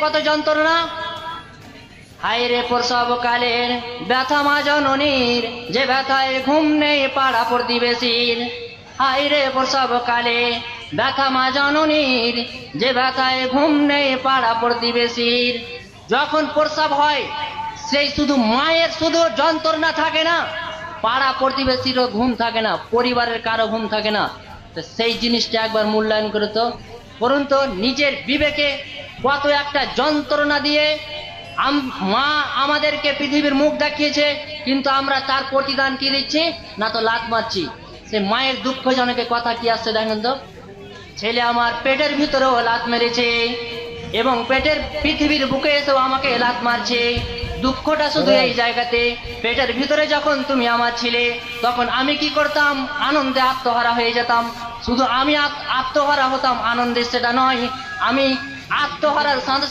কত যন্ত্রণা। হায় রে প্রসবকালের ব্যথা মা জননীর, যে ব্যথায় ঘুম নেই পাড়া প্রতিবেশীর। হায় রে প্রসবকালে ব্যথা মা জননীর, যে ব্যথায় ঘুম নেই পাড়া প্রতিবেশীর। যখন প্রসব হয় সেই শুধু মায়ের শুধু যন্ত্রণা থাকে না, পাড়া প্রতিবেশীরও ঘুম থাকে না, পরিবারের কারো ঘুম থাকে না। তো সেই জিনিসটা একবার মূল্যায়ন করে তো করুন তো, নিজের বিবেকে কত একটা যন্ত্রণা দিয়ে মা আমাদেরকে পৃথিবীর মুখ দেখিয়েছে, কিন্তু আমরা তার প্রতিদান কি দিচ্ছি না, তো লাত মারছি। সে মায়ের দুঃখজনকের কথা কি আসছে দেখেন তো, ছেলে আমার পেটের ভিতরেও লাত মেরেছে এবং পেটের পৃথিবীর বুকে এসেও আমাকে লাত মারছে। দুঃখটা শুধু এই জায়গাতে, পেটের ভিতরে যখন তুমি আমার ছিলে তখন আমি কি করতাম, আনন্দে আত্মহারা হয়ে যেতাম। শুধু আমি আত্মহারা হতাম আনন্দে সেটা নয়, আমি আত্মহারার সাথে